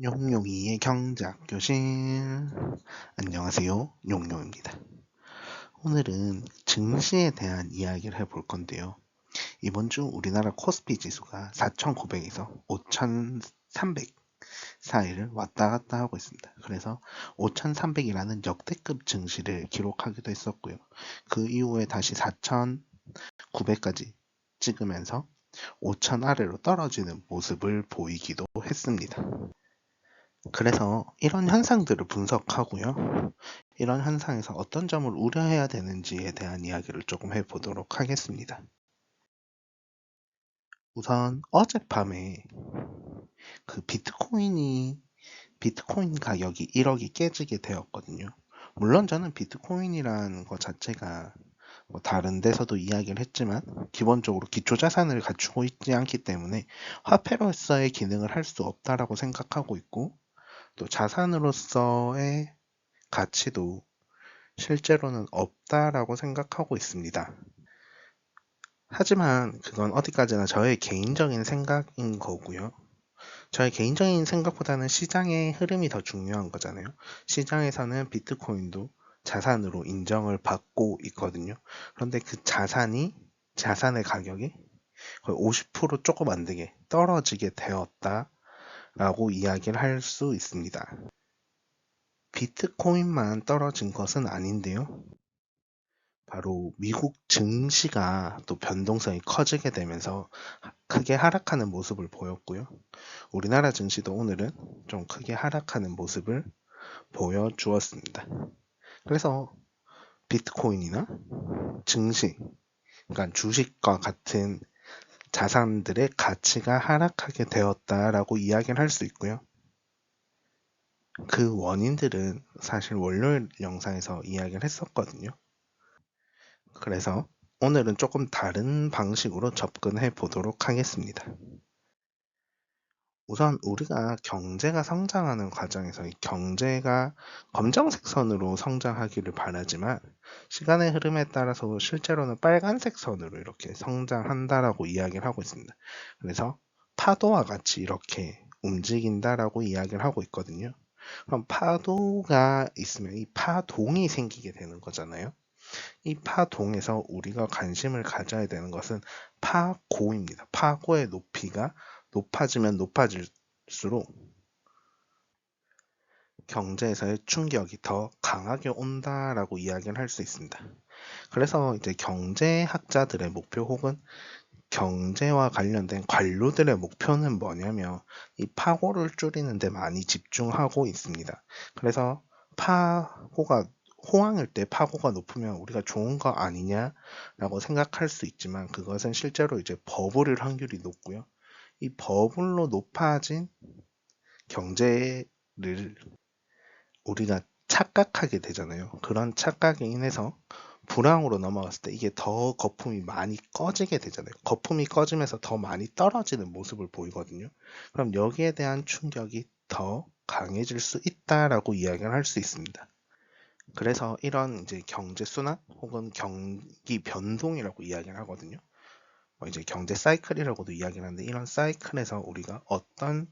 용용이의 경제학 교실. 안녕하세요. 용용입니다. 오늘은 증시에 대한 이야기를 해볼 건데요. 이번 주 우리나라 코스피 지수가 4,900에서 5,300 사이를 왔다 갔다 하고 있습니다. 그래서 5,300이라는 역대급 증시를 기록하기도 했었고요. 그 이후에 다시 4,900까지 찍으면서 5,000 아래로 떨어지는 모습을 보이기도 했습니다. 그래서 이런 현상들을 분석하고요. 이런 현상에서 어떤 점을 우려해야 되는지에 대한 이야기를 조금 해보도록 하겠습니다. 우선 어젯밤에 그 비트코인 가격이 1억이 깨지게 되었거든요. 물론 저는 비트코인이라는 것 자체가 뭐 다른 데서도 이야기를 했지만 기본적으로 기초자산을 갖추고 있지 않기 때문에 화폐로서의 기능을 할 수 없다라고 생각하고 있고, 또 자산으로서의 가치도 실제로는 없다라고 생각하고 있습니다. 하지만 그건 어디까지나 저의 개인적인 생각인 거고요. 저의 개인적인 생각보다는 시장의 흐름이 더 중요한 거잖아요. 시장에서는 비트코인도 자산으로 인정을 받고 있거든요. 그런데 그 자산의 가격이 거의 50% 조금 안 되게 떨어지게 되었다라고 이야기를 할 수 있습니다. 비트코인만 떨어진 것은 아닌데요. 바로 미국 증시가 또 변동성이 커지게 되면서 크게 하락하는 모습을 보였고요. 우리나라 증시도 오늘은 좀 크게 하락하는 모습을 보여주었습니다. 그래서 비트코인이나 증시, 그러니까 주식과 같은 자산들의 가치가 하락하게 되었다라고 이야기를 할 수 있고요. 그 원인들은 사실 월요일 영상에서 이야기를 했었거든요. 그래서 오늘은 조금 다른 방식으로 접근해 보도록 하겠습니다. 우선 우리가 경제가 성장하는 과정에서 이 경제가 검정색 선으로 성장하기를 바라지만, 시간의 흐름에 따라서 실제로는 빨간색 선으로 이렇게 성장한다라고 이야기를 하고 있습니다. 그래서 파도와 같이 이렇게 움직인다라고 이야기를 하고 있거든요. 그럼 파도가 있으면 이 파동이 생기게 되는 거잖아요. 이 파동에서 우리가 관심을 가져야 되는 것은 파고입니다. 파고의 높이가 높아지면 높아질수록 경제에서의 충격이 더 강하게 온다라고 이야기를 할 수 있습니다. 그래서 이제 경제학자들의 목표 혹은 경제와 관련된 관료들의 목표는 뭐냐면 이 파고를 줄이는 데 많이 집중하고 있습니다. 그래서 파고가 호황일 때 파고가 높으면 우리가 좋은 거 아니냐라고 생각할 수 있지만, 그것은 실제로 이제 버블일 확률이 높고요. 이 버블로 높아진 경제를 우리가 착각하게 되잖아요. 그런 착각에 인해서 불황으로 넘어갔을 때 이게 더 거품이 많이 꺼지게 되잖아요. 거품이 꺼지면서 더 많이 떨어지는 모습을 보이거든요. 그럼 여기에 대한 충격이 더 강해질 수 있다라고 이야기를 할 수 있습니다. 그래서 이런 이제 경제 순환 혹은 경기 변동이라고 이야기를 하거든요. 이제 경제 사이클이라고도 이야기를 하는데, 이런 사이클에서 우리가 어떤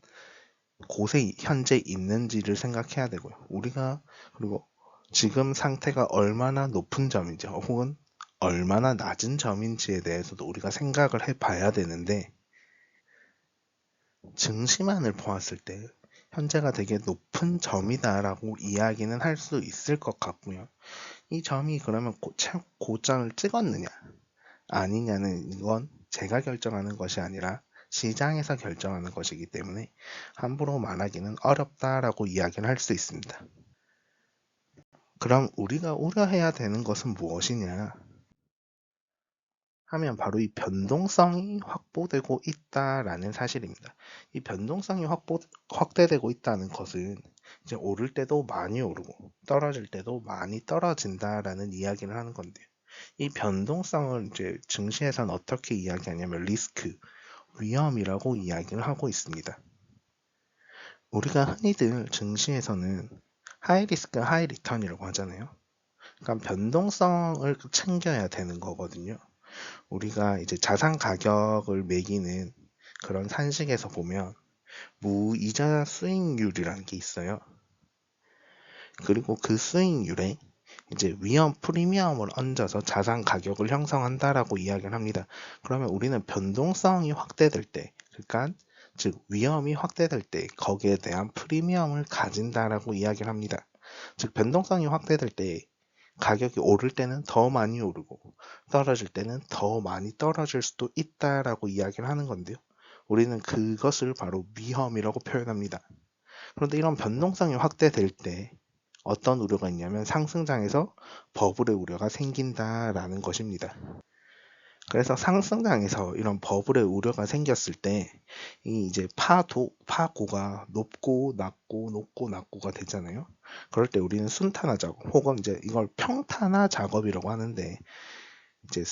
곳에 현재 있는지를 생각해야 되고요. 우리가 그리고 지금 상태가 얼마나 높은 점인지 혹은 얼마나 낮은 점인지에 대해서도 우리가 생각을 해봐야 되는데, 증시만을 보았을 때 현재가 되게 높은 점이다라고 이야기는 할 수 있을 것 같고요. 이 점이 그러면 고점을 찍었느냐 아니냐는 이건 제가 결정하는 것이 아니라 시장에서 결정하는 것이기 때문에 함부로 말하기는 어렵다라고 이야기를 할 수 있습니다. 그럼 우리가 우려해야 되는 것은 무엇이냐 하면 바로 이 변동성이 확보되고 있다라는 사실입니다. 이 변동성이 확대되고 있다는 것은 이제 오를 때도 많이 오르고 떨어질 때도 많이 떨어진다라는 이야기를 하는 건데요. 이 변동성을 이제 증시에서는 어떻게 이야기하냐면 리스크, 위험이라고 이야기를 하고 있습니다. 우리가 흔히들 증시에서는 하이 리스크, 하이 리턴이라고 하잖아요. 그러니까 변동성을 챙겨야 되는 거거든요. 우리가 이제 자산 가격을 매기는 그런 산식에서 보면 무이자 수익률이라는 게 있어요. 그리고 그 수익률에 이제 위험 프리미엄을 얹어서 자산 가격을 형성한다라고 이야기를 합니다. 그러면 우리는 변동성이 확대될 때, 그러니까 즉 위험이 확대될 때 거기에 대한 프리미엄을 가진다라고 이야기를 합니다. 즉 변동성이 확대될 때 가격이 오를 때는 더 많이 오르고 떨어질 때는 더 많이 떨어질 수도 있다라고 이야기를 하는 건데요. 우리는 그것을 바로 위험이라고 표현합니다. 그런데 이런 변동성이 확대될 때 어떤 우려가 있냐면 상승장에서 버블의 우려가 생긴다라는 것입니다. 그래서 상승장에서 이런 버블의 우려가 생겼을 때 이 이제 파고가 높고 낮고 높고 낮고가 되잖아요. 그럴 때 우리는 순탄화 작업 혹은 이제 이걸 평탄화 작업이라고 하는데 이제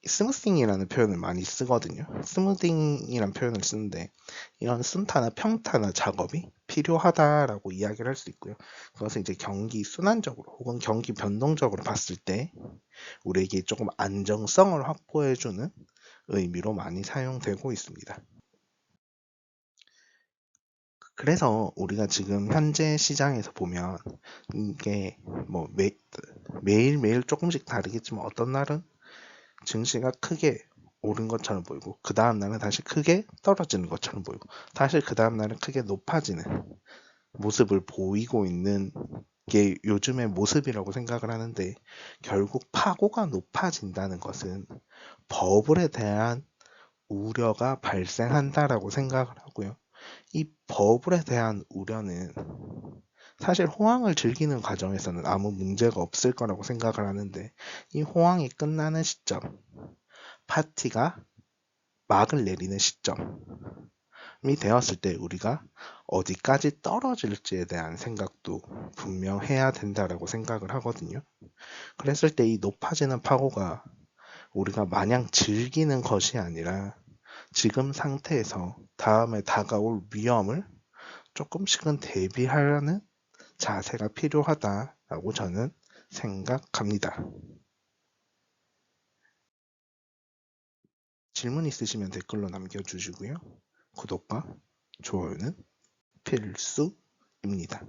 스무싱이라는 표현을 많이 쓰거든요. 스무딩이라는 표현을 쓰는데 이런 순탄화, 평탄화 작업이 필요하다라고 이야기를 할 수 있고요. 그것은 이제 경기 순환적으로 혹은 경기 변동적으로 봤을 때 우리에게 조금 안정성을 확보해주는 의미로 많이 사용되고 있습니다. 그래서 우리가 지금 현재 시장에서 보면 이게 뭐 매일매일 조금씩 다르겠지만 어떤 날은 증시가 크게 오른 것처럼 보이고 그 다음 날은 다시 크게 떨어지는 것처럼 보이고 다시 그 다음 날은 크게 높아지는 모습을 보이고 있는 게 요즘의 모습이라고 생각을 하는데 결국 파고가 높아진다는 것은 버블에 대한 우려가 발생한다라고 생각을 하고요. 이 버블에 대한 우려는 사실 호황을 즐기는 과정에서는 아무 문제가 없을 거라고 생각을 하는데 이 호황이 끝나는 시점, 파티가 막을 내리는 시점이 되었을 때 우리가 어디까지 떨어질지에 대한 생각도 분명 해야 된다라고 생각을 하거든요. 그랬을 때 이 높아지는 파고가 우리가 마냥 즐기는 것이 아니라 지금 상태에서 다음에 다가올 위험을 조금씩은 대비하려는 자세가 필요하다라고 저는 생각합니다. 질문 있으시면 댓글로 남겨주시고요. 구독과 좋아요는 필수입니다.